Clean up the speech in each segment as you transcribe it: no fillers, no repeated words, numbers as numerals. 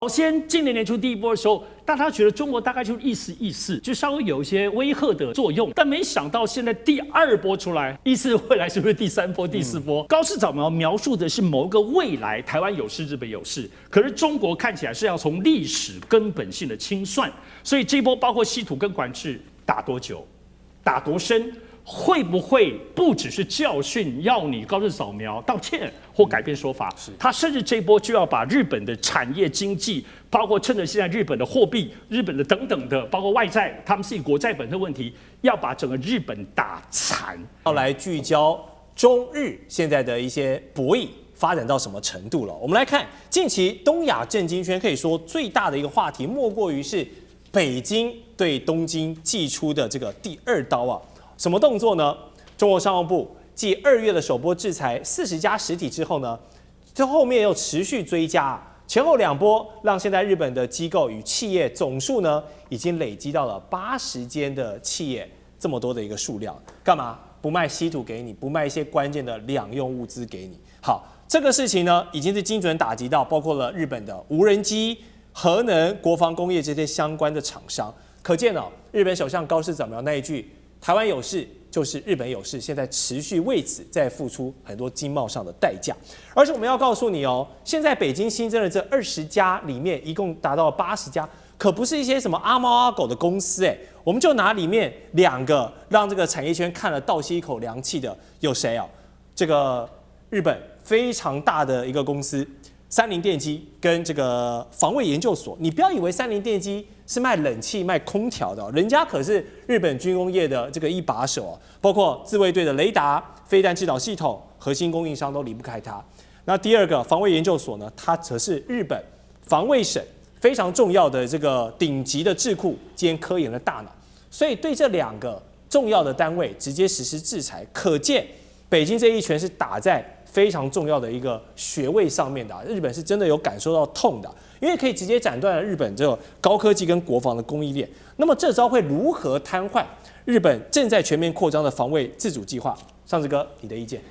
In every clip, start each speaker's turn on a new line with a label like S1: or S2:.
S1: 首先，今年年初第一波的時候，大家覺得中國大概就意思意思，就稍微有一些威嚇的作用，但沒想到現在第二波出來，意思未來是不是第三波、第四波？高市早苗描述的是某個未來，台灣有事，日本有事，可是中國看起來是要從歷史根本性的清算，所以這一波包括稀土跟管制打多久，打多深？會不會不只是教訓，要你高市早苗道歉或改變說法？他甚至這一波就要把日本的產業經濟，包括趁着現在日本的貨幣、日本的等等的，包括外債，他們是以國債本的問題，要把整個日本打殘。
S2: 要來聚焦中日現在的一些博弈發展到什麼程度了？我們來看近期東亞政經圈可以說最大的一個話題，莫過於是北京對東京祭出的這個第二刀啊。什麼動作呢？中國商務部繼2月的首波制裁40家實體之後呢，這後面又持續追加，前後2波，讓現在日本的機構與企業總數呢，已經累積到了80間的企業，這麼多的一個數量。幹嘛？不賣稀土給你，不賣一些關鍵的兩用物資給你。好，這個事情呢，已經是精準打擊到包括了日本的無人機、核能、國防工業這些相關的廠商。可見哦，日本首相高市早苗那一句，台灣有事就是日本有事，現在持續為此在付出很多經貿上的代價。而且我們要告訴你哦，現在北京新增的這20家裡面，一共達到80家，可不是一些什麼阿貓阿狗的公司哎。我們就拿裡面2個讓這個產業圈看了倒吸一口涼氣的，有誰啊？這個日本非常大的一個公司三菱電機跟這個防衛研究所。你不要以為三菱電機是賣冷氣、賣空調的，人家可是日本軍工業的這個一把手，包括自衛隊的雷達、飛彈制導系統、核心供應商都離不開它。那第二個防衛研究所呢，它則是日本防衛省非常重要的這個頂級的智庫兼科研的大腦。所以對這2個重要的單位直接實施制裁，可見北京這一拳是打在非常重要的一個穴位上面的。日本是真的有感受到痛的。因為可以直接斬斷了日本这個高科技跟國防的供應鏈，那麼這招會如何癱瘓日本正在全面擴張的防衛自主計劃？尚志哥，你的意見？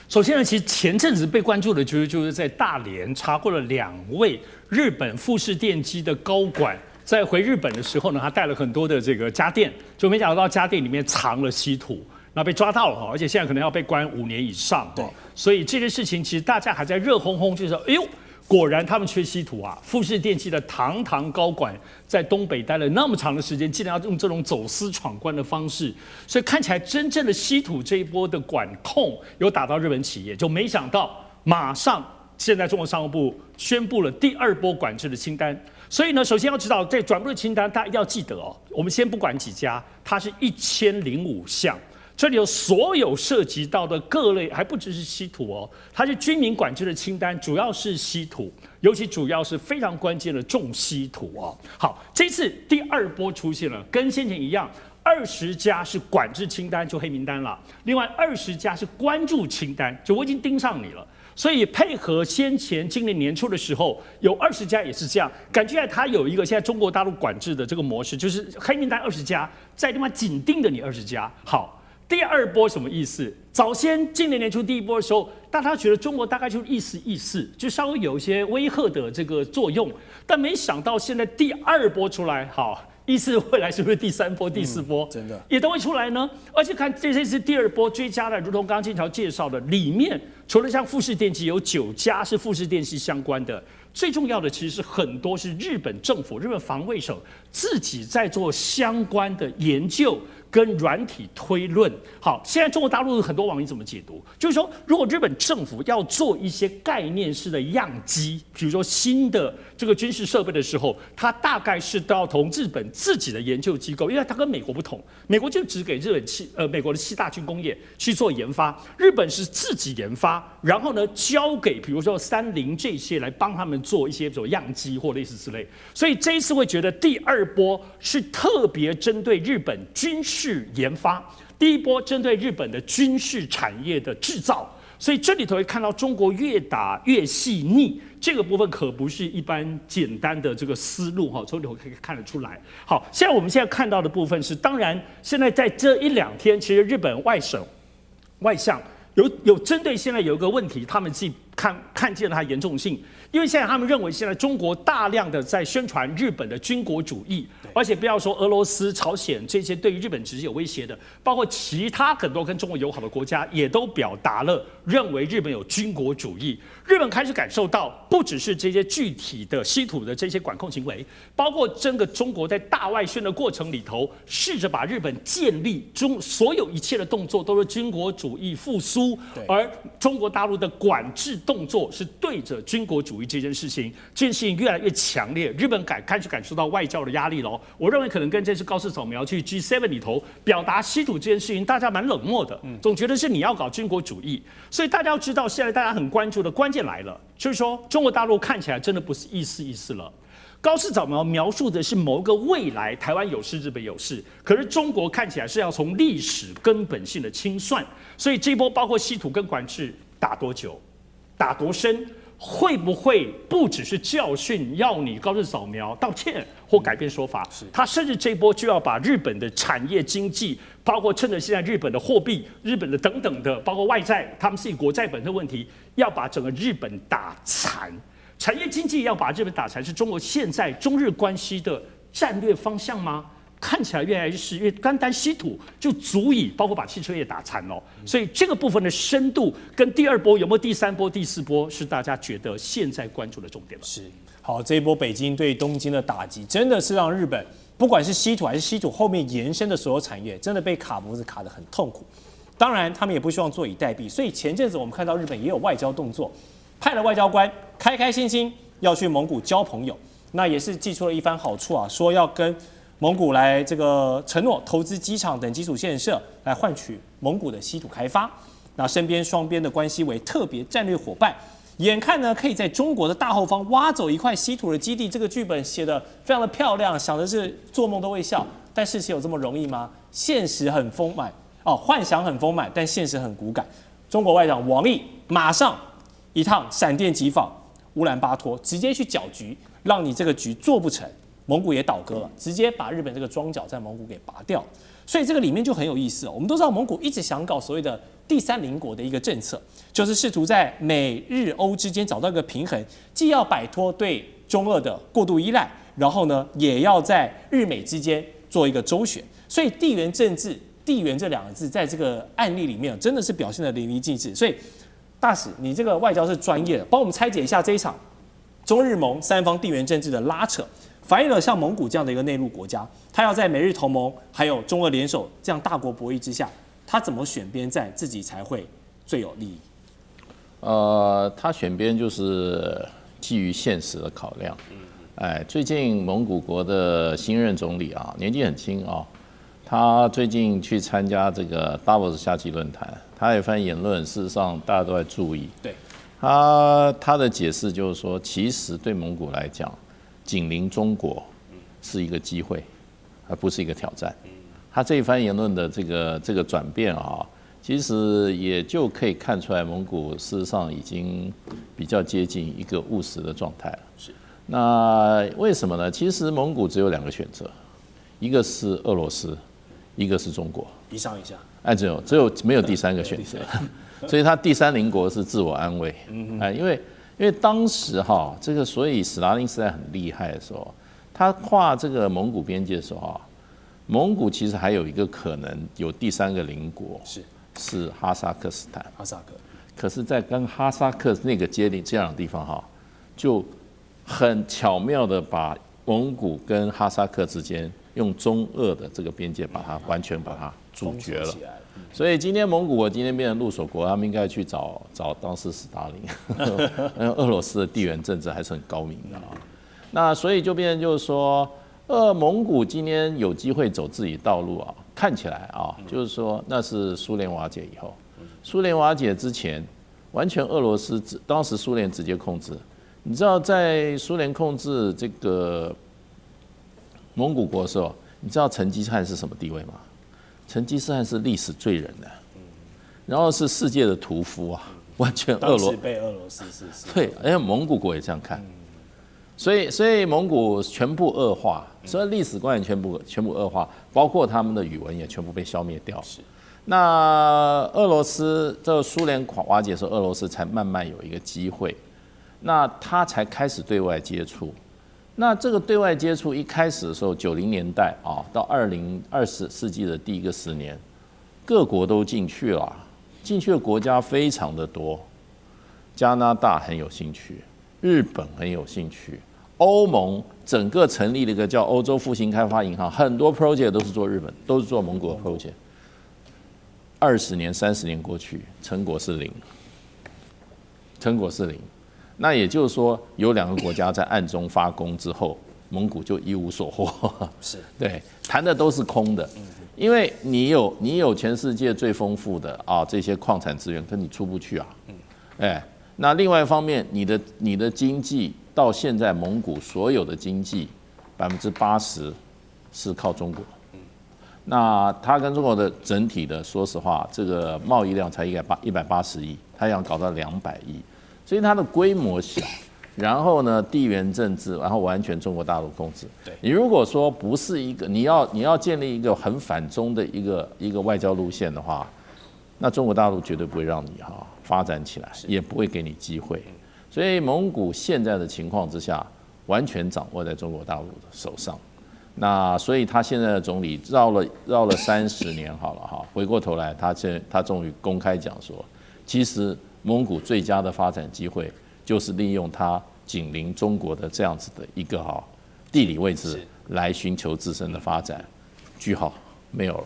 S1: 首先呢，其實前陣子被關注的就是在大連查獲了2位日本富士電機的高管，在回日本的時候呢，他帶了很多的這個家電，就沒想到家電裡面藏了稀土，那被抓到了哈，而且現在可能要被關5年以上。對，所以這件事情其實大家還在熱烘烘，就是說，哎呦。果然他們缺稀土啊！富士電機的堂高管在東北待了那麼長的時間，竟然要用這種走私闖關的方式，所以看起來真正的稀土這一波的管控有打到日本企業，就沒想到馬上現在中國商務部宣布了第2波管制的清單。所以呢，首先要知道這轉部的清單，大家一定要記得哦。我們先不管幾家，它是1005項。這裡有所有涉及到的各類，還不只是稀土哦，它是軍民管制的清單，主要是稀土，尤其主要是非常關鍵的重稀土哦。好，這次第2波出現了，跟先前一樣，20家是管制清單，就黑名單了，另外20家是關注清單，就我已經盯上你了。所以配合先前今年年初的時候，有20家也是這樣，感覺它有一個現在中國大陸管制的這個模式，就是黑名單20家，在另外緊盯着你20家。好。第2波什麼意思？早先今年年初第一波的時候，大家覺得中國大概就是意思意思，就稍微有一些威嚇的這個作用，但沒想到現在第2波出來，好，意思未來是不是第3波、第4波，真的也都會出來呢？而且看這次第2波追加的，如同剛剛建朝介紹的，裡面除了像富士電機有9家是富士電機相關的，最重要的其實是很多是日本政府、日本防衛省自己在做相關的研究。跟軟體推論，好，現在中國大陸很多網民怎麼解讀？就是說，如果日本政府要做一些概念式的樣機，比如說新的這個軍事設備的時候，它大概是都要同日本自己的研究機構，因為它跟美國不同，美國就只給美國的7大軍工業去做研發，日本是自己研發，然後呢交給比如說三菱這些來幫他們做一些比如樣機或類似之類，所以這一次會覺得第2波是特別針對日本軍事研發，第1波針對日本的軍事產業的製造，所以這裡頭會看到中國越打越細膩，這個部分可不是一般簡單的這個思路哈，從裡頭可以看得出來。好，我們現在看到的部分是，當然現在在這1-2天，其實日本外相有針對現在有一個問題，他們自己看見了它嚴重性，因為現在他們認為現在中國大量的在宣傳日本的軍國主義，而且不要說俄羅斯、朝鮮這些對於日本直接有威脅的，包括其他很多跟中国友好的國家也都表達了認為日本有軍國主義。日本開始感受到，不只是這些具體的稀土的這些管控行為，包括整個中國在大外宣的過程裡頭，試着把日本建立所有一切的動作都是軍國主義復甦，而中國大陸的管制動作是對着軍國主義這件事情，這件事情越來越強烈，日本開始感受到外交的壓力了。我認為可能跟這次高市早苗去 G7 裡頭表達稀土這件事情，大家蠻冷漠的，總覺得是你要搞軍國主義。所以大家要知道，現在大家很關注的關鍵來了，就是說中國大陸看起來真的不是意思了。高市早苗描述的是某個未來，台灣有事，日本有事，可是中國看起來是要從歷史根本性的清算。所以这一波包括稀土跟管制打多久，打多深，會不會不只是教訓，要你高市早苗道歉或改變說法？他甚至這一波就要把日本的產業經濟，包括趁着現在日本的貨幣、日本的等等的，包括外債，他們是以國債本的問題，要把整個日本打殘。產業經濟要把日本打殘，是中國現在中日關係的戰略方向嗎？看起來越來越是，因為單單稀土就足以包括把汽車業打殘了。所以這個部分的深度跟第二波有沒有第三波、第四波，是大家覺得現在關注的重點了。
S2: 是，好，這一波北京對東京的打擊，真的是讓日本不管是稀土還是稀土後面延伸的所有產業，真的被卡脖子卡得很痛苦。當然，他們也不希望坐以待斃，所以前陣子我們看到日本也有外交動作。派了外交官開開心心要去蒙古交朋友，那也是祭出了一番好處啊，說要跟蒙古來這個承諾投資機場等基礎建設，來換取蒙古的稀土開發。那身邊雙邊的關係為特別戰略夥伴，眼看呢可以在中國的大後方挖走一塊稀土的基地。這個劇本寫得非常的漂亮，想的是做夢都會笑，但事情有這麼容易嗎？現實很豐滿哦，幻想很豐滿，但現實很骨感。中國外長王毅馬上一趟閃電急訪烏蘭巴托，直接去攪局，讓你這個局做不成，蒙古也倒戈了，直接把日本這個樁腳在蒙古給拔掉。所以這個裡面就很有意思哦。我們都知道蒙古一直想搞所謂的第三鄰國的一個政策，就是試圖在美日歐之間找到一個平衡，既要擺脫對中俄的過度依賴，然後呢也要在日美之間做一個周旋。所以地緣政治、地緣這兩個字在這個案例裡面真的是表現得淋漓盡致。所以大使，你這個外交是專業的，幫我們拆解一下這一場中日蒙三方地緣政治的拉扯，反映了像蒙古這樣的一個內陸國家，他要在美日同盟還有中俄聯手這樣大國博弈之下，他怎麼選邊站，自己才會最有利益？
S3: 他選邊就是基於現實的考量。最近蒙古國的新任總理啊，年紀很輕啊，他最近去參加這個達沃斯夏季論壇。他有一番言論，事實上大家都在注意。
S2: 對，
S3: 他的解釋就是說，其實對蒙古來講，緊鄰中國是一個機會，而不是一個挑戰。他這一番言論的這個轉變啊，其實也就可以看出來，蒙古事實上已經比較接近一個務實的狀態了。
S2: 是。
S3: 那為什麼呢？其實蒙古只有兩個選擇，一個是俄羅斯，一個是中國。
S2: 一上一下。
S3: 只有沒有第三個選擇，所以他第三鄰國是自我安慰。因為當時這個所以史达林時代很厲害的時候，他跨這個蒙古邊界的時候蒙古其實還有一個可能有第三個鄰國是哈薩克斯坦。可是，在跟哈薩克那個接鄰這樣的地方就很巧妙的把蒙古跟哈薩克之間用中俄的這個邊界把它完全把它阻絕了。所以今天蒙古國今天變成入手國，他們應該去找當時史達林。俄羅斯的地緣政治還是很高明的那所以就變成就是說，蒙古今天有機會走自己道路看起來就是說那是蘇聯瓦解以後，蘇聯瓦解之前，完全俄羅斯當時蘇聯直接控制。你知道在蘇聯控制這個蒙古國的時候，你知道成吉思汗是什麼地位嗎？成吉思汗是歷史罪人的，然後是世界的屠夫完全
S2: 當時被俄羅斯是
S3: 对，蒙古國也這樣看，所以蒙古全部惡化，所以歷史觀也全部惡化，包括他們的語文也全部被消滅掉。那俄羅斯這個蘇聯瓦解的時候，俄羅斯才慢慢有一個機會，那他才開始對外接觸。那這個對外接觸一開始的時候，90年代啊，到20世紀的第一個10年，各國都進去了，進去的國家非常的多，加拿大很有興趣，日本很有興趣，歐盟整個成立了一個叫歐洲復興開發銀行，很多 project 都是做日本，都是做蒙古的 project。20年、30年過去，成果是零，成果是零。那也就是說，有2個國家在暗中發功之後，蒙古就一無所獲。
S2: 是
S3: 對，談的都是空的，因為你有全世界最豐富的這些礦產資源，可你出不去啊。那另外一方面，你的經濟到現在，蒙古所有的經濟80%是靠中國。那它跟中国的整體的，說實話，這個貿易量才180億，它要搞到200億，所以它的規模小，然後呢，地緣政治，然後完全中國大陸控制。
S2: 对，
S3: 你如果說不是一個，你要建立一個很反中的一個外交路線的話，那中國大陸絕對不會讓你發展起來，也不會給你機會。所以蒙古現在的情況之下，完全掌握在中國大陸的手上。那所以他現在的總理繞了30年好了哈，回過頭來他終於公開講說，其實蒙古最佳的發展機會就是利用它緊鄰中國的這樣子的一個地理位置來尋求自身的發展。句號沒有了。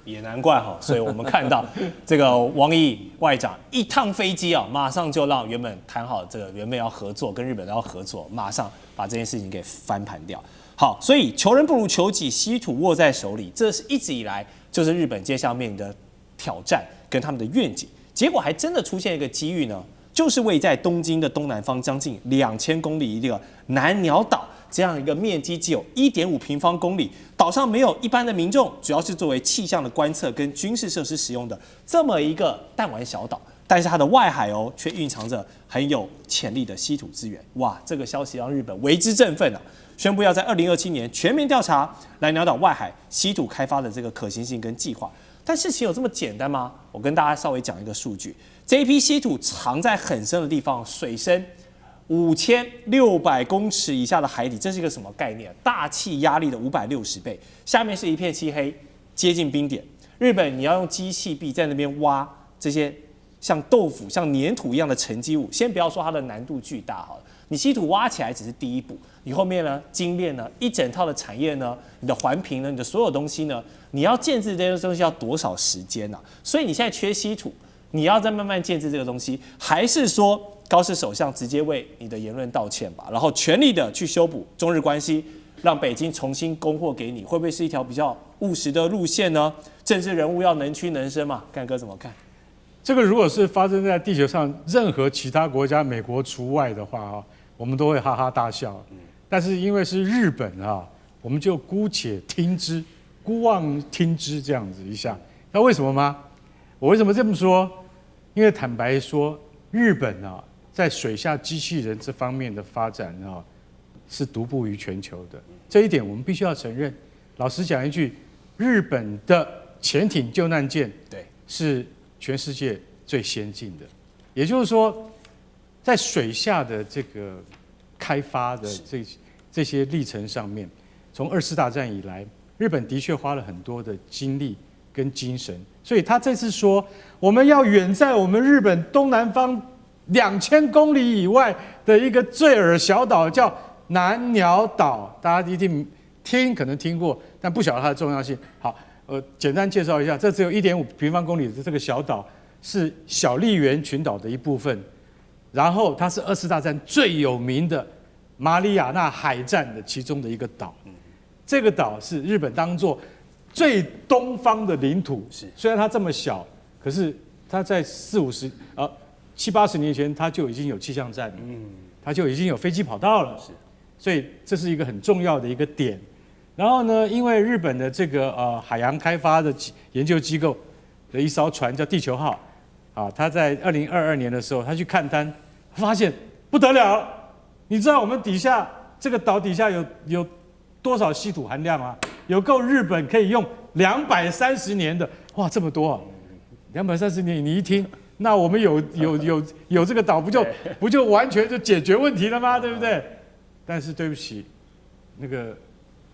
S2: 也難怪哈，所以我們看到這個王毅外長一趟飛機啊，馬上就讓原本談好這個原本要合作跟日本要合作，馬上把這件事情給翻盤掉。好，所以求人不如求己，稀土握在手裡，這是一直以來就是日本接下面臨的挑戰跟他們的願景。結果還真的出現一個機遇呢，就是位在東京的東南方將近2000公里一個南鳥島，這樣一個面積只有1.5平方公里，島上沒有一般的民眾，主要是作為氣象的觀測跟軍事設施使用的這麼一個彈丸小島。但是它的外海卻蘊藏着很有潛力的稀土資源。哇，這個消息讓日本為之振奮啊！宣布要在2027年全面調查南鳥島外海稀土開發的這個可行性跟計劃。但事情有這麼簡單嗎？我跟大家稍微講一個數據，這一批稀土藏在很深的地方，水深5600公尺以下的海底，這是一個什麼概念？大氣壓力的560倍，下面是一片漆黑，接近冰點。日本你要用機器臂在那邊挖這些像豆腐、像粘土一樣的沉積物，先不要說它的難度巨大好了，你稀土挖起來只是第一步，你後面呢，精煉呢，一整套的產業呢，你的環評呢，你的所有東西呢，你要建置這些東西要多少時間啊？所以你現在缺稀土，你要再慢慢建置這個東西，還是說高市首相直接為你的言論道歉吧，然後全力的去修補中日關係，讓北京重新供貨給你，會不會是一條比較務實的路線呢？政治人物要能屈能伸嘛，幹哥怎麼看？
S1: 這個如果是發生在地球上任何其他國家，美國除外的話我們都會哈哈大笑。但是因為是日本我們就姑且聽之，姑妄聽之這樣子一下。那為什麼嗎？我為什麼這麼說？因為坦白說，日本在水下機器人這方面的發展是獨步於全球的，這一點我們必須要承認。老實講一句，日本的潛艇救難艦是全世界最先進的，也就是說，在水下的這個開發的這些歷程上面，從2次大戰以來，日本的確花了很多的精力跟精神，所以他這次說我們要遠在我們日本東南方2000公里以外的一個最耳小島，叫南鳥島，大家一定可能聽過，但不曉得它的重要性。好。簡單介紹一下，這只有1.5平方公里的這個小島是小笠原群島的一部分，然後它是2次大戰最有名的馬里亞納海戰的其中的一個島。這個島是日本當作最東方的領土，雖然它這麼小，可是它在70、80年前它就已經有氣象站了，它就已經有飛機跑道了，所以這是一個很重要的一個點。然後呢，因為日本的這個海洋開發的研究機構的一艘船叫地球號，他在2022年的時候，他去勘探，發現不得了，你知道我們底下這個島底下有多少稀土含量嗎？有夠日本可以用230年的
S4: 哇，這麼多啊！230年，你一聽，那我們有這個島，不就完全就解決問題了嗎？對不對？但是對不起，那個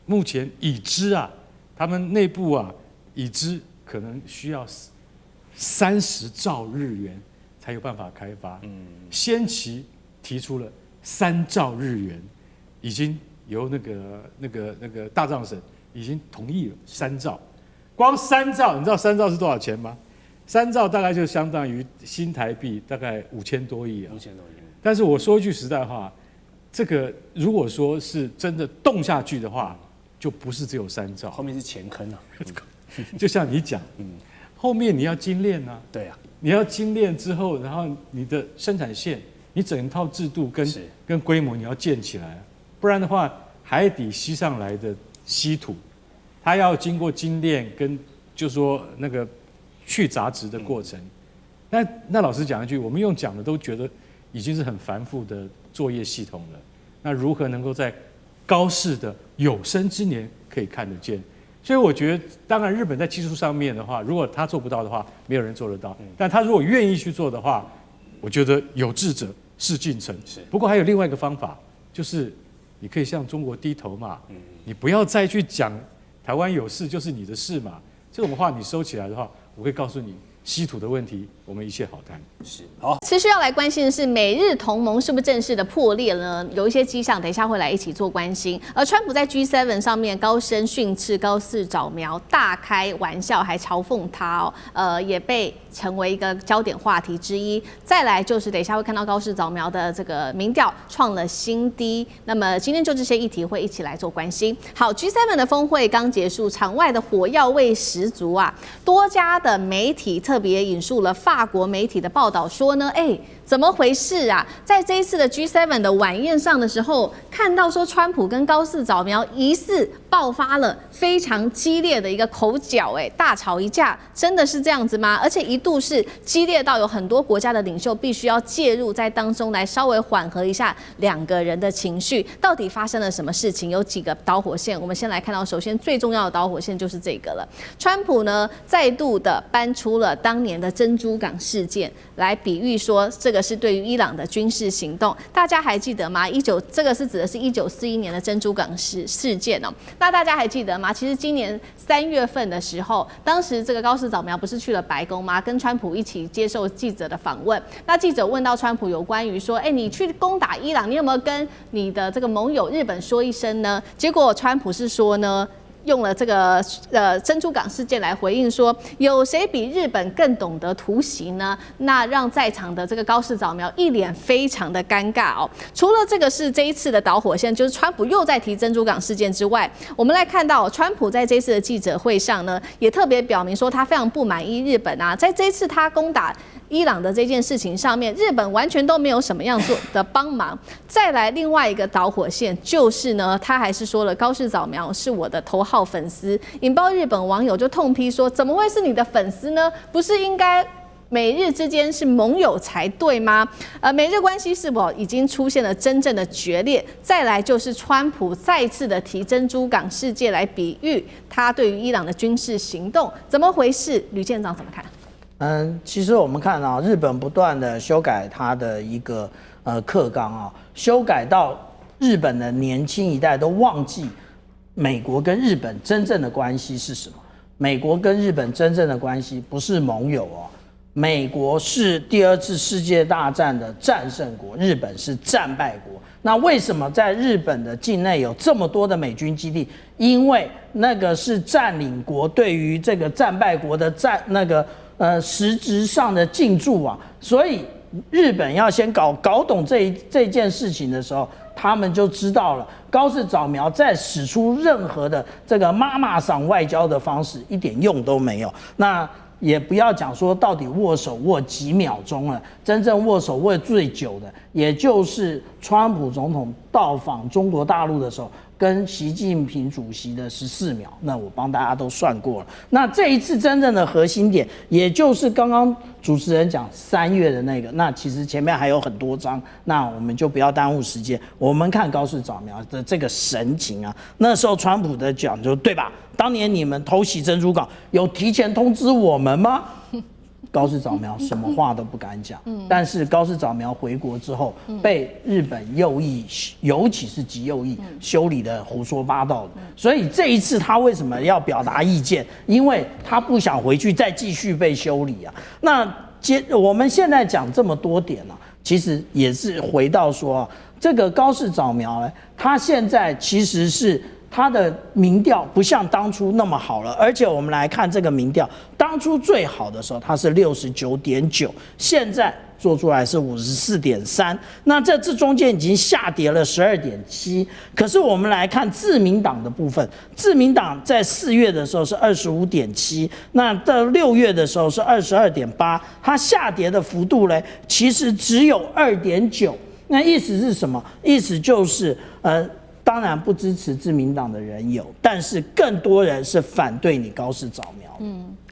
S4: 目前已知啊，他們內部啊已知可能需要30兆日元才有辦法開發。先期提出了3兆日元，已經由那個大藏省已經同意了3兆。光3兆，你知道3兆是多少錢嗎？3兆大概就相當於新台幣大概5000多億啊。5000多億。但是我說一句實在話，這個如果說是真的動下去的話，就不是只有3兆，
S2: 後面是錢坑啊。
S4: 就像你講，後面你要精煉啊。
S2: 对啊，
S4: 你要精煉之後，然後你的生產線，你整套制度跟規模你要建起來，不然的話，海底吸上來的稀土，它要經過精煉跟就說那個去雜質的過程。那老實講一句，我們用講的都覺得已經是很繁複的作業系統了。那如何能夠在高世的有生之年可以看得見？所以我覺得，當然日本在技術上面的話，如果他做不到的话，沒有人做得到。但他如果願意去做的話，我覺得有志者事竟成。不過還有另外一個方法，就是你可以向中國低頭嘛。你不要再去講台灣有事就是你的事嘛。這種話你收起來的話，我會告訴你，稀土的問題我們一切好談。
S2: 好。
S5: 其實要來關心的是，美日同盟是不是正式的破裂呢？有一些跡象，等一下會來一起做關心。而川普在 G7 上面高聲訓斥高市早苗，大開玩笑，還嘲諷他也被成為一個焦點話題之一。再來就是等一下會看到高市早苗的這個民調創了新低。那麼今天就這些議題會一起來做關心。好 ，G7 的峰會剛結束，場外的火藥味十足啊！多家的媒體特別引述了法國媒體的報道說呢，怎麼回事啊？在這一次的 G7 的晚宴上的時候，看到說川普跟高市早苗疑似爆發了非常激烈的一個口角，大吵一架，真的是這樣子嗎？而且一度是激烈到有很多國家的領袖必須要介入在當中來稍微緩和一下兩個人的情緒。到底發生了什麼事情？有幾個導火線，我們先來看到，首先最重要的導火線就是這個了。川普呢再度的搬出了當年的珍珠港事件來比喻說，這個是對於伊朗的軍事行動。大家還記得嗎？這個是指的是1941年的珍珠港事件哦。那大家還記得嗎？其實今年3月份的時候，當時這個高市早苗不是去了白宮嗎？跟川普一起接受記者的訪問。那記者問到川普有關於說，你去攻打伊朗，你有沒有跟你的這個盟友日本說一聲呢？結果川普是說呢，用了這個珍珠港事件來回應說，有誰比日本更懂得突襲呢？那讓在場的這個高市早苗一臉非常的尷尬哦。除了這個是這一次的導火線，就是川普又在提珍珠港事件之外，我們來看到川普在這次的記者會上呢，也特別表明說他非常不滿意日本啊，在這一次他攻打伊朗的這件事情上面，日本完全都沒有什麼樣做的幫忙。再來另外一個導火線就是呢，他還是說了高市早苗是我的頭號粉絲，引爆日本網友就痛批說，怎麼會是你的粉絲呢？不是應該美日之間是盟友才對嗎？美日關係是否已經出現了真正的決裂？再來就是川普再次的提珍珠港事件來比喻他對於伊朗的軍事行動，怎麼回事？呂艦長怎麼看？
S6: 其實我們看啊，日本不斷的修改它的一個課綱啊，修改到日本的年輕一代都忘記美國跟日本真正的關係是什麼。美國跟日本真正的關係不是盟友哦，美國是第2次世界大戰的戰勝國，日本是戰敗國。那為什麼在日本的境內有這麼多的美軍基地？因為那個是佔領國對於這個戰敗國的實質上的進駐啊，所以日本要先搞懂這件事情的時候，他們就知道了高市早苗在使出任何的這個媽媽桑外交的方式一點用都沒有。那也不要講說到底握手握幾秒鐘了，真正握手握最久的，也就是川普總統到訪中國大陸的時候，跟習近平主席的14秒，那我幫大家都算過了。那這一次真正的核心點，也就是剛剛主持人講3月的那個，那其實前面還有很多章，那我們就不要耽誤時間，我們看高市早苗的這個神情啊，那時候川普的講就對吧？當年你們偷襲珍珠港，有提前通知我們嗎？高市早苗什麼話都不敢講，但是高市早苗回國之後，被日本右翼，尤其是極右翼修理的胡說八道的。所以這一次他為什麼要表達意見？因為他不想回去再繼續被修理啊。那我們現在講這麼多點啊，其實也是回到說，這個高市早苗呢，他現在其實是。他的民調不像當初那麼好了，而且我們來看這個民調，當初最好的時候它是69.9，現在做出來是54.3，那這中間已經下跌了12.7。可是我們來看自民黨的部分，自民党在4月的時候是25.7，那到6月的時候是22.8，它下跌的幅度呢，其實只有2.9。那意思是什麼？意思就是當然不支持自民黨的人有，但是更多人是反對你高市早苗。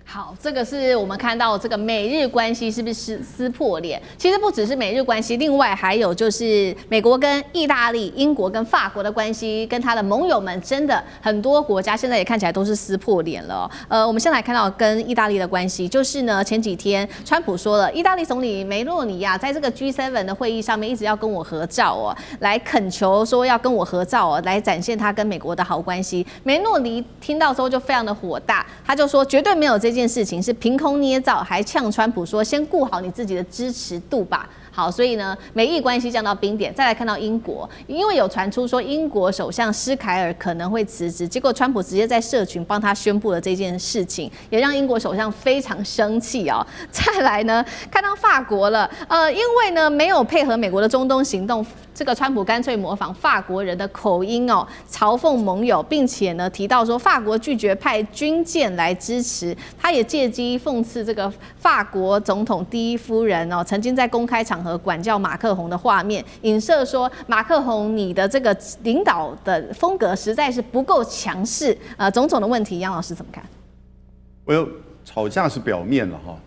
S5: 好，這個是我們看到這個美日關係是不是撕破臉？其實不只是美日關係，另外還有就是美國跟意大利、英國跟法國的關係，跟他的盟友們，真的很多國家現在也看起來都是撕破臉了。我們先來看到跟意大利的關係，就是呢前幾天川普說了，意大利總理梅洛尼啊，在這個 G7 的會議上面一直要跟我合照哦，來懇求說要跟我合照哦，來展現他跟美國的好關係。梅洛尼聽到之後就非常的火大，他就說絕對沒有這件事情是憑空捏造，還嗆川普說先顧好你自己的支持度吧。好，所以呢，美意關係降到冰點。再來看到英國，因為有傳出說英國首相施凱爾可能會辭職，結果川普直接在社群幫他宣布了這件事情，也讓英國首相非常生氣哦。再來呢，看到法國了，因為呢沒有配合美國的中東行動，這個川普乾脆模仿法國人的口音哦，嘲諷盟友，並且呢提到說法國拒絕派軍艦來支持，他也借機諷刺這個法國總統第一夫人哦，曾經在公開場和管教馬克宏的畫面，影射說馬克宏你的這個領導的風格實在是不夠強勢，種種的問題，楊老師怎麼看？
S7: 吵架是表面了哈，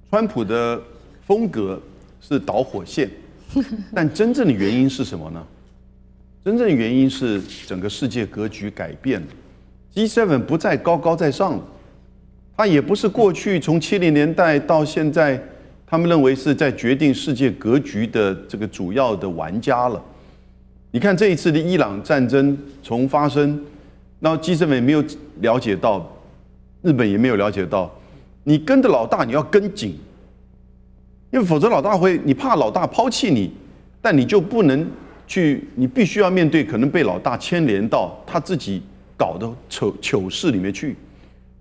S7: 川普的風格是導火線，但真正的原因是什麼呢？真正的原因是整個世界格局改變了 ，G7 不再高高在上了，它也不是過去從70年代到現在。他們認為是在決定世界格局的這個主要的玩家了。你看這一次的伊朗戰爭從發生，然後 G7 也沒有了解到，日本也沒有了解到，你跟着老大你要跟緊，因為否則老大會，你怕老大拋棄你，但你就不能去，你必須要面對可能被老大牽連到他自己搞的糗事裡面去，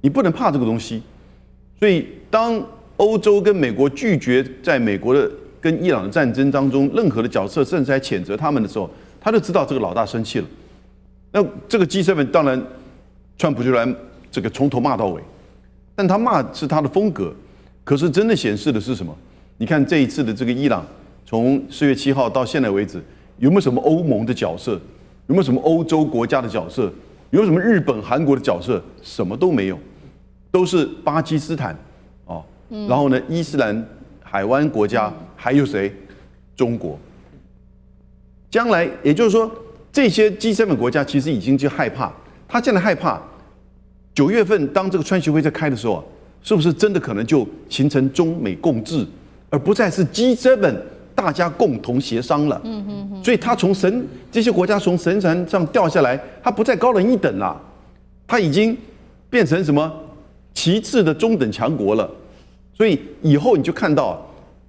S7: 你不能怕這個東西。所以當歐洲跟美國拒絕在美國的跟伊朗的戰爭當中任何的角色，甚至還譴責他們的時候，他就知道這個老大生氣了。那這個 G7 當然，川普就來這個從頭罵到尾，但他罵是他的風格，可是真的顯示的是什麼？你看這一次的這個伊朗，從4月7號到現在為止，有沒有什麼歐盟的角色？有沒有什麼歐洲國家的角色？有沒有什麼日本、韓國的角色？什麼都沒有，都是巴基斯坦。然後呢，伊斯蘭海灣國家還有誰？中國。將來也就是說，這些 G7 國家其實已經就害怕，他現在害怕9月份當這個川習會在開的時候，是不是真的可能就形成中美共治，而不再是 G7 大家共同協商了？所以他從這些國家從神壇上掉下來，他不再高人一等了，他已經變成什麼其次的中等強國了。所以以後你就看到，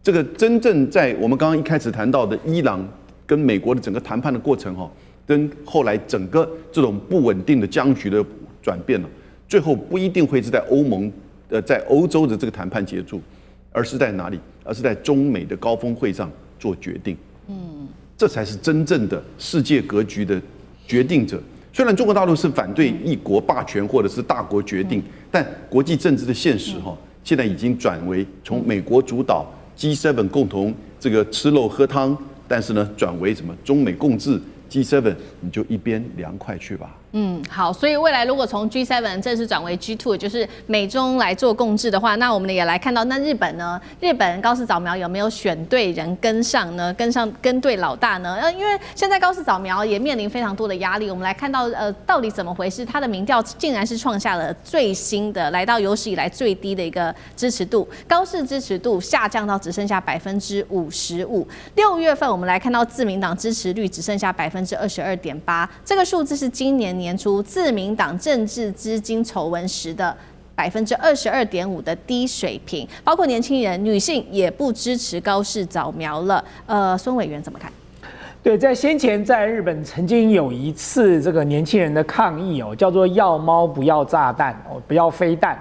S7: 這個真正在我們剛剛一開始談到的伊朗跟美國的整個談判的過程哈，跟後來整個這種不穩定的僵局的轉變了，最後不一定會是在歐盟在歐洲的這個談判結束，而是在哪裡？而是在中美的高峰會上做決定。這才是真正的世界格局的決定者。雖然中國大陸是反對一國霸權或者是大國決定，但國際政治的現實哈。現在已經轉為從美國主導 G7 共同這個吃肉喝湯，但是呢轉為什麼中美共治， G7，你就一邊涼快去吧。
S5: 好，所以未來如果從 G7 正式轉為 G2，也就是美中來做共治的話，那我們也來看到，那日本呢？日本高市早苗有沒有選對人跟上呢？跟對老大呢？因為現在高市早苗也面臨非常多的壓力。我們來看到，到底怎麼回事？他的民調竟然是創下了最新的，來到有史以來最低的一個支持度，高市支持度下降到只剩下55%。6月份我們來看到自民黨支持率只剩下22.8%，這個數字是今年年初自民黨政治資金醜聞時的22.5%的低水平，包括年輕人、女性也不支持高市早苗了。孫委員怎麼看？
S8: 对，在先前在日本曾經有一次這個年輕人的抗議哦，叫做要貓不要炸彈哦，不要飛彈。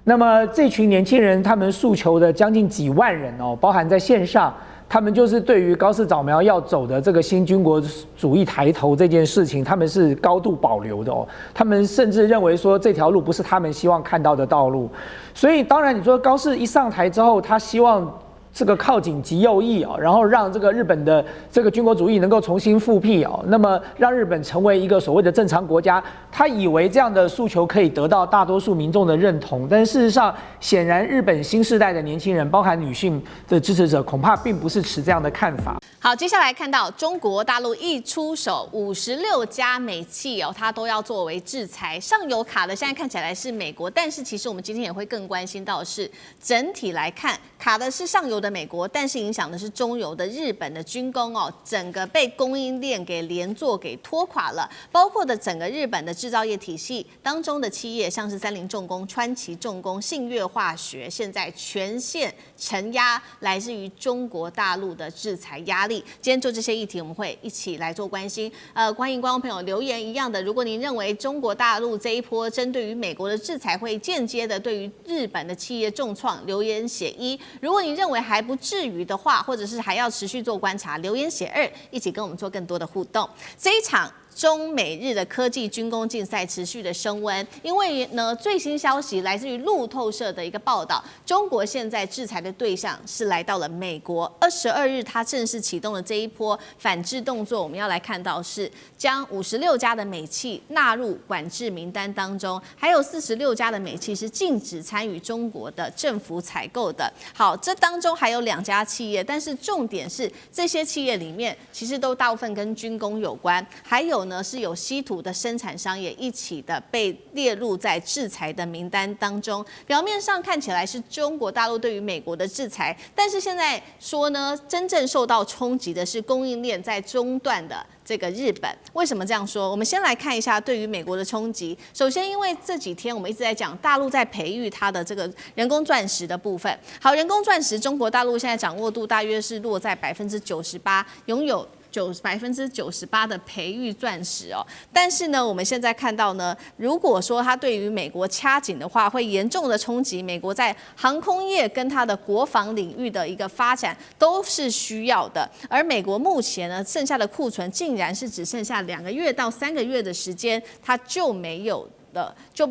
S8: 那麼這群年輕人他們訴求的將近幾萬人哦，包含在線上。他們就是對於高市早苗要走的這個新軍國主義抬頭這件事情，他們是高度保留的哦。他們甚至認為說這條路不是他們希望看到的道路。所以當然你說高市一上台之後，他希望這個靠緊極右翼哦，然後讓這個日本的這個軍國主義能夠重新復辟哦，那麼讓日本成為一個所謂的正常國家，他以為這樣的訴求可以得到大多數民眾的認同，但事實上，顯然日本新世代的年輕人，包含女性的支持者，恐怕並不是持這樣的看法。
S5: 好，接下來看到中國大陸一出手，56家美企哦，它都要作為制裁。上游卡的現在看起來是美國，但是其實我們今天也會更關心到的是，整體來看，卡的是上游的美國，但是影響的是中游的日本的軍工哦，整個被供應鏈給連坐給拖垮了，包括的整個日本的製造業體系當中的企業，像是三菱重工、川崎重工、信越化學，現在全線承壓來自於中國大陸的制裁壓力。今天就這些議題，我們會一起來做關心。歡迎觀眾朋友留言一樣的，如果您認為中國大陸這一波針對於美國的制裁會間接的對於日本的企業重創，留言寫1；如果你認為還不至於的話，或者是還要持續做觀察，留言寫2，一起跟我們做更多的互動。這一場中美日的科技軍工競賽持續的升溫，因為呢最新消息來自於路透社的一個報道，中國現在制裁的對象是來到了美國。22日，它正式啟動了這一波反制動作。我們要來看到是將56家的美企納入管制名單當中，還有46家的美企是禁止參與中國的政府採購的。好，這當中還有2家企業，但是重點是這些企業裡面其實都大部分跟軍工有關，還有是有稀土的生產商也一起的被列入在制裁的名單當中。表面上看起來是中國大陸對於美國的制裁，但是現在說呢，真正受到衝擊的是供應鏈在中斷的這個日本。為什麼這樣說？我們先來看一下對於美國的衝擊。首先，因為這幾天我們一直在講大陸在培育它的這個人工鑽石的部分。好，人工鑽石，中國大陸現在掌握度大約是落在98%，擁有98%的培育鑽石哦，但是呢，我們現在看到呢，如果說它對於美國掐緊的話，會嚴重的衝擊美國在航空業跟它的國防領域的一個發展都是需要的。而美國目前呢，剩下的庫存竟然是只剩下2個月到3個月的時間，它就沒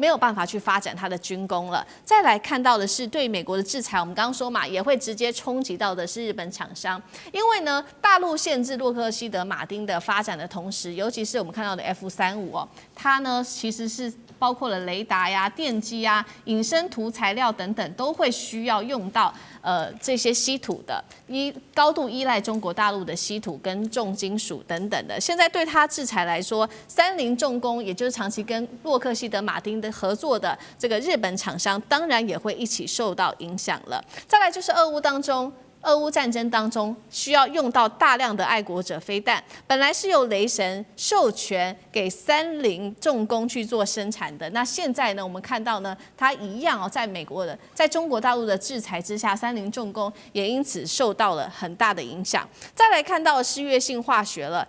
S5: 有辦法去發展它的軍工了。再來看到的是對美國的制裁，我們剛剛說嘛，也會直接衝擊到的是日本廠商，因為呢，大陸限制洛克希德馬丁的發展的同時，尤其是我們看到的 F-35哦，它呢其實是包括了雷達呀、電機呀、隱身圖材料等等，都會需要用到這些稀土的，高度依賴中國大陸的稀土跟重金屬等等的。現在對它制裁來說，三菱重工也就是長期跟洛克希德馬丁的合作的這個日本廠商，當然也會一起受到影響了。再來就是俄烏戰爭當中需要用到大量的愛國者飛彈，本來是由雷神授權給三菱重工去做生產的，那現在呢，我們看到呢，它一樣哦，在中國大陸的制裁之下，三菱重工也因此受到了很大的影響。再來看到是越性化學了，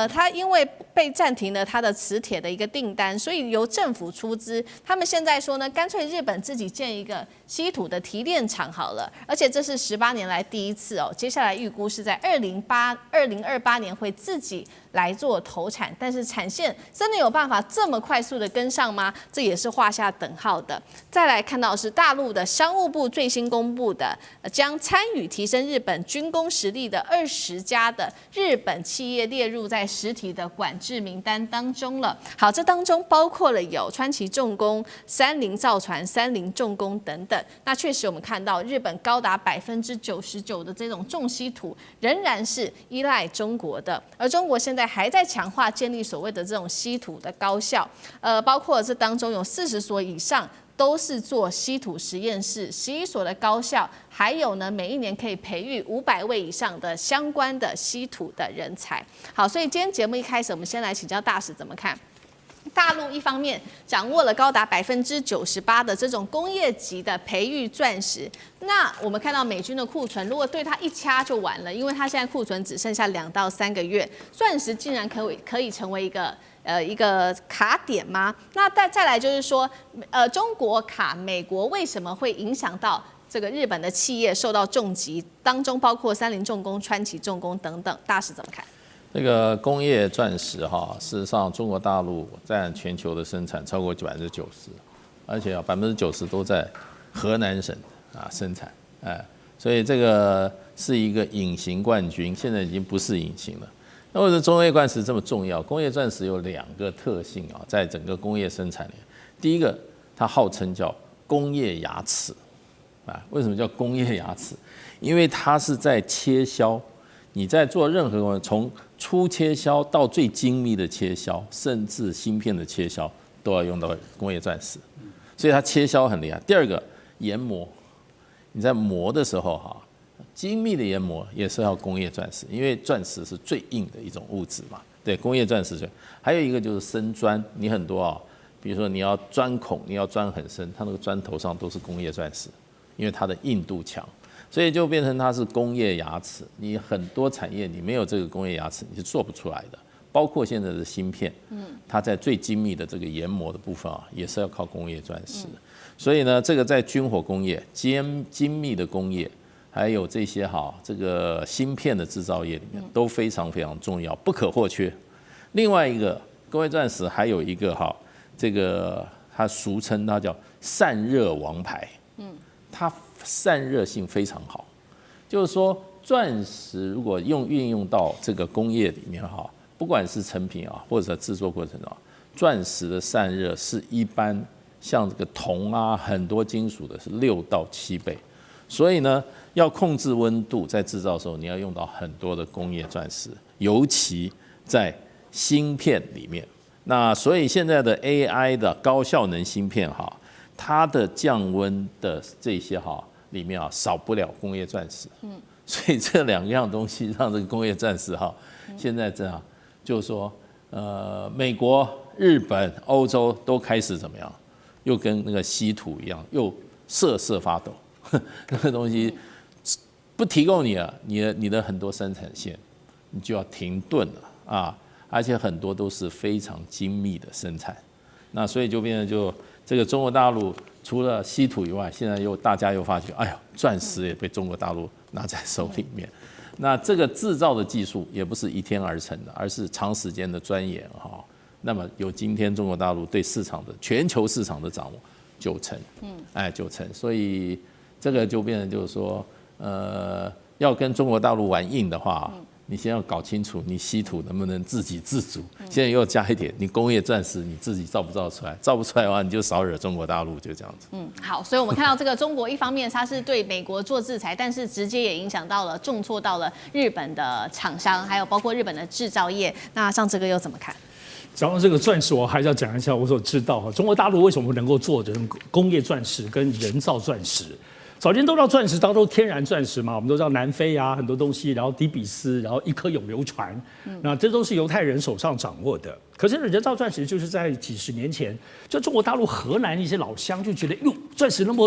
S5: 它因為被暫停了它的磁鐵的一個訂單，所以由政府出資，他們現在說呢，乾脆日本自己建一個稀土的提煉廠好了，而且這是18年來第一次哦，接下來預估是在2028年會自己來做投產，但是產線真的有辦法這麼快速的跟上嗎？這也是畫下等號的。再來看到的是大陸的商務部最新公布的，將參與提升日本軍工實力的20家的日本企業列入在實體的管制名單當中了。好，這當中包括了有川崎重工、三菱造船、三菱重工等等。那確實我們看到日本高達99%的這種重稀土仍然是依賴中國的，而中國現在還在強化建立所謂的這種稀土的高校，包括這當中有40所以上都是做稀土實驗室，11所的高校，還有呢，每一年可以培育500位以上的相關的稀土的人才。好，所以今天節目一開始，我們先来請教大使怎麼看。大陸一方面掌握了高達98%的這種工業級的培育鑽石，那我們看到美軍的庫存，如果對它一掐就完了，因為它現在庫存只剩下2到3個月，鑽石竟然可以成為一個卡點嗎？那再來就是說，中國卡美國為什麼會影響到這個日本的企業受到重擊？當中包括三菱重工、川崎重工等等，大使怎麼看？
S3: 那個工業鑽石哈，事實上中國大陸占全球的生產超過90%，而且90%都在河南省生產，所以這個是一個隱形冠軍，現在已經不是隱形了。那為什麼工業鑽石這麼重要？工業鑽石有2個特性啊，在整個工業生產裡，第一個它號稱叫工業牙齒，為什麼叫工業牙齒？因為它是在切削。你在做任何工作，從初切削到最精密的切削，甚至芯片的切削，都要用到工業鑽石，所以它切削很厲害。第二個，研磨，你在磨的時候哈，精密的研磨也是要工業鑽石，因為鑽石是最硬的一種物質嘛。对，工業鑽石最。還有一個就是深鑽，你很多啊，比如說你要鑽孔，你要鑽很深，它那個鑽頭上都是工業鑽石，因為它的硬度強。所以就變成它是工業牙齒，你很多產業你沒有這個工業牙齒，你是做不出來的。包括現在的芯片，它在最精密的這個研磨的部分啊，也是要靠工業鑽石。所以呢，這個在軍火工業、精密的工業，還有這些這個芯片的製造業裡面都非常非常重要，不可或缺。另外一個工業鑽石還有一個這個它俗稱它叫散熱王牌，它散熱性非常好，就是說鑽石如果運用到這個工業裡面不管是成品或者製作過程鑽石的散熱是一般像這個銅很多金屬的是6到7倍，所以呢要控制溫度，在製造的時候你要用到很多的工業鑽石，尤其在芯片裡面。那所以現在的 AI 的高效能芯片它的降溫的這些裡面少不了工業鑽石，所以這2樣東西讓這個工業鑽石現在這樣，就是說美國、日本、歐洲都開始怎麼樣，又跟那個稀土一樣，又瑟瑟發抖，那個東西不提供你了，你的很多生產線你就要停頓了而且很多都是非常精密的生產，那所以就變成這個中國大陸除了稀土以外，現在大家又發覺，哎呀，鑽石也被中國大陸拿在手裡面。那這個製造的技術也不是一天而成的，而是長時間的鑽研那麼有今天中國大陸對全球市場的掌握，90%，所以這個就變成就是說，要跟中國大陸玩硬的話。你先要搞清楚，你稀土能不能自給自足？現在又加一點，你工業鑽石你自己造不造出來？造不出來的話，你就少惹中國大陸，就這樣子。
S5: 好，所以我們看到這個中國一方面它是對美國做制裁，但是直接也影響到了、重挫到了日本的厂商，還有包括日本的製造業。那像這個又怎麼看？
S1: 講到這個鑽石，我還是要講一下我所知道中國大陸為什麼能夠做人工業鑽石跟人造鑽石。早年都知道鑽石，都天然鑽石嘛，我們都知道南非很多東西，然後底比斯，然後一顆永流傳，那這都是猶太人手上掌握的。可是人造鑽石就是在幾十年前，就中國大陸河南一些老鄉就覺得，喲，鑽石那麼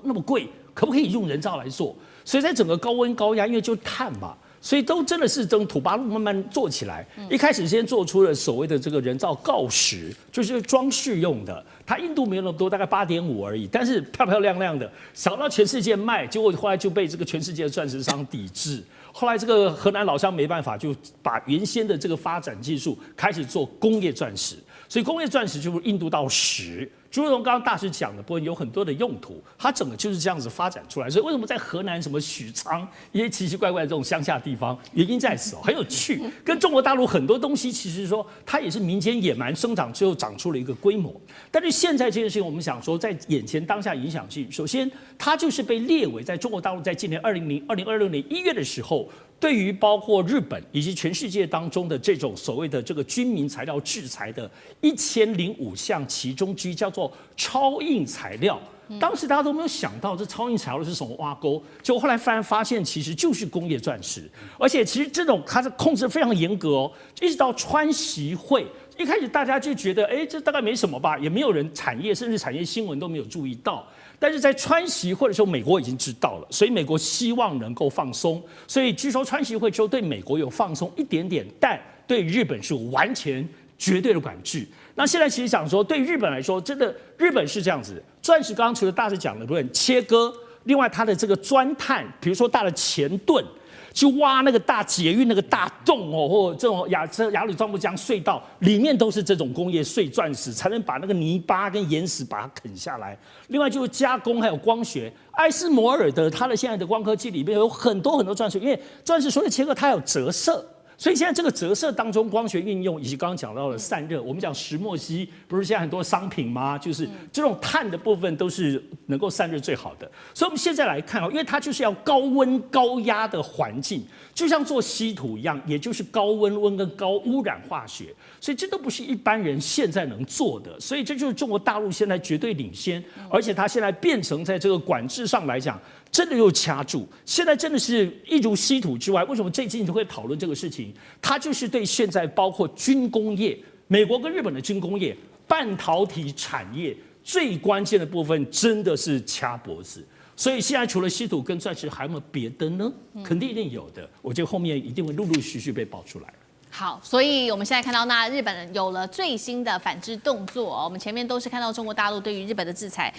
S1: 貴，可不可以用人造來做？所以在整個高溫高壓，因為就碳嘛。所以都真的是从土八路慢慢做起来，一開始先做出了所謂的這個人造鋯石，就是裝飾用的，它硬度沒有那麼多，大概8.5而已，但是漂漂亮亮的，想到全世界賣，結果後來就被這個全世界的鑽石商抵制。後來這個河南老鄉沒辦法，就把原先的這個發展技術開始做工業鑽石，所以工業鑽石就是印度到10。就如同剛剛大師講的，不过有很多的用途，它整個就是這樣子發展出來。所以為什麼在河南什麼許昌一些奇奇怪怪的這種鄉下地方，原因在此很有趣。跟中國大陸很多東西，其實說它也是民間野蠻生長之後長出了一個規模。但是現在這件事情，我們想說，在眼前當下影響性，首先它就是被列為在中國大陸在今年2026年1月的時候，對於包括日本以及全世界當中的這種所謂的這個軍民材料制裁的1005項其中之一，叫做超硬材料。當時大家都沒有想到這超硬材料是什麼挖溝，就後來發現其實就是工業鑽石，而且其實這種它是控制非常嚴格哦，一直到川習會。一開始大家就覺得，這大概沒什麼吧，也沒有人產業甚至產業新聞都沒有注意到。但是在川習會的時候，美國已經知道了，所以美國希望能夠放鬆，所以據說川習會之後對美國有放鬆一點點，但對日本是完全絕對的管制。那現在其實想說，對日本來說，真的日本是這樣子，鑽石剛剛除了大致講的部分切割，另外它的這個鑽探，比如說大的前盾。去挖那個大捷運那個大洞哦，或者這種亞里莊布江隧道裡面都是這種工業碎鑽石，才能把那個泥巴跟岩石把它啃下來。另外就是加工，還有光學。艾斯摩爾的它的現在的光刻機裡面有很多鑽石，因為鑽石所有的切割它有折射。所以現在這個折射當中，光學運用以及剛剛講到的散熱，我們講石墨烯，不是現在很多商品嗎？就是這種碳的部分都是能夠散熱最好的。所以我們現在來看哦，因為它就是要高溫高壓的環境，就像做稀土一樣，也就是高溫跟高污染化學，所以這都不是一般人現在能做的。所以這就是中國大陸現在絕對領先，而且它現在變成在這個管制上來講，真的又掐住。現在真的是一如稀土之外，為什麼最近就會討論這個事情？它就是對現在包括軍工業，美國跟日本的軍工業、半導體產業最關鍵的部分，真的是掐脖子。所以現在除了稀土跟鑽石，還有沒有別的呢？肯定一定有的。我覺得後面一定會陸陸續續被爆出來。
S5: 好，所以我們現在看到，那日本有了最新的反制動作哦。我們前面都是看到中國大陸對於日本的制裁，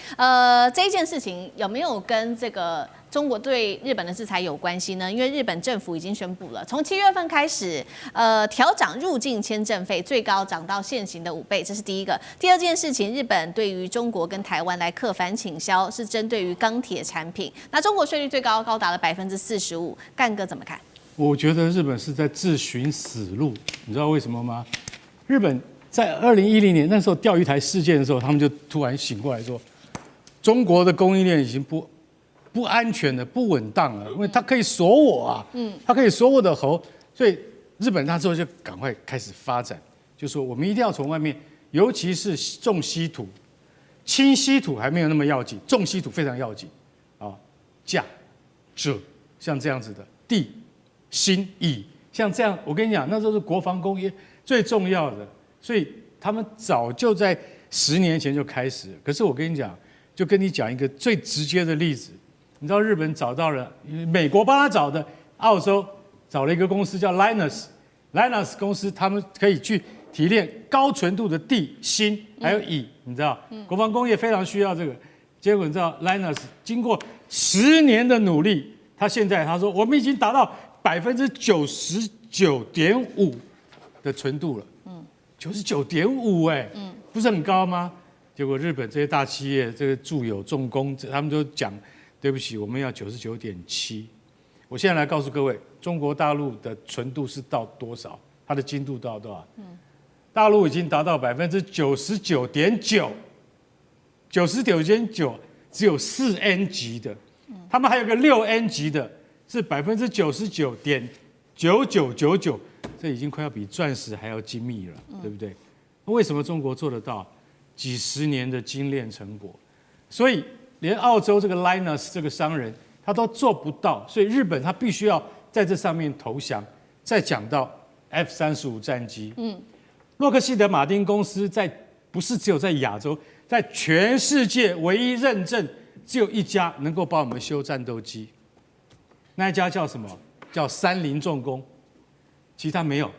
S5: 這一件事情有沒有跟這個中國對日本的制裁有關係呢？因為日本政府已經宣布了，從7月份開始，調漲入境簽證費，最高漲到現行的5倍，這是第一個。第二件事情，日本對於中國跟台灣來課反傾銷，是針對於鋼鐵產品，那中國稅率最高高達了45%，幹哥怎麼看？
S4: 我覺得日本是在自尋死路，你知道為什麼嗎？日本在2010年那時候釣魚台事件的時候，他們就突然醒過來說，中國的供應鏈已經不安全了，不穩當了，因為它可以鎖我啊，它可以鎖我的喉，所以日本那時候就趕快開始發展，就說我們一定要從外面，尤其是重稀土，輕稀土還沒有那麼要緊，重稀土非常要緊啊，價、鍺像這樣子的地。鋅、鋰，像這樣，我跟你講，那時候是國防工業最重要的，所以他們早就在10年前就開始了。可是我跟你講，就跟你講一個最直接的例子，你知道日本找到了，美國幫他找的，澳洲找了一個公司叫 Lynas 公司，他們可以去提煉高純度的地、鋅還有鋰，你知道，國防工業非常需要這個。結果你知道 Lynas 經過10年的努力，他現在他說我們已經達到99.5%的純度了，99.5%哎，不是很高嗎？結果日本這些大企業，這個住友重工，他們都講，對不起，我們要99.7%。我現在來告訴各位，中國大陸的純度是到多少？它的精度到多少？大陸已經達到99.9%，99.9%只有4N 級的，他們還有個6N 級的。是99.9999%，這已經快要比鑽石還要精密了，對不對？為什麼中國做得到？幾十年的精煉成果，所以連澳洲這個 Lynas 這個商人他都做不到，所以日本他必須要在這上面投降。再講到 F-35戰機，洛克希德馬丁公司不是只有在亞洲，在全世界唯一認證只有一家能夠幫我們修戰鬥機。那一家叫什麼？叫三菱重工，其他沒有，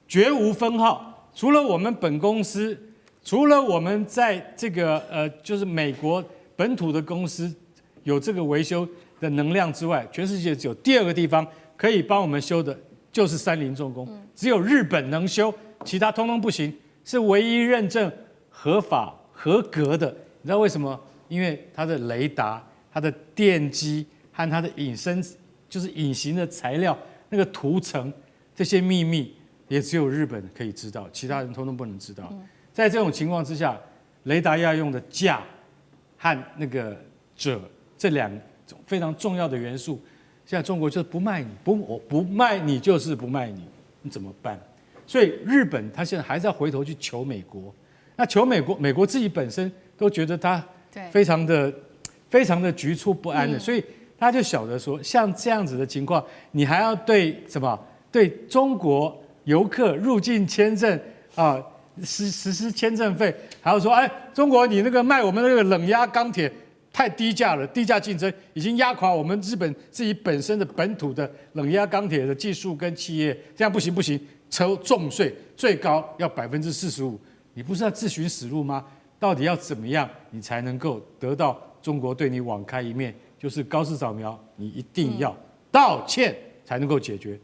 S4: 絕無分號。除了我們本公司，除了我們在這個就是美國本土的公司有這個維修的能量之外，全世界只有第2個地方可以幫我們修的就是三菱重工，只有日本能修，其他通通不行，是唯一認證合法合格的。你知道為什麼？因為它的雷達、它的電機和它的隱形的材料那個塗層，這些秘密也只有日本可以知道，其他人通通不能知道。在這種情況之下，雷達要用的架和那個褶這兩種非常重要的元素，現在中國就是不賣你，我不賣你就是不賣你，你怎麼辦？所以日本他現在還是要回頭去求美国，那求美国，美國自己本身都覺得他非常的局促不安的，所以他就晓得說，像這樣子的情況，你還要对什麼？对中國遊客入境簽證啊，實施簽證費，還要說，哎，中國你那個賣我們那個冷壓鋼鐵太低價了，低價競爭已經壓垮我們日本自己本身的本土的冷壓鋼鐵的技術跟企業，這樣不行不行，抽重稅最高要45%，你不是要自尋死路嗎？到底要怎麼樣你才能夠得到中國對你網開一面？就是高市早苗，你一定要道歉才能夠解決。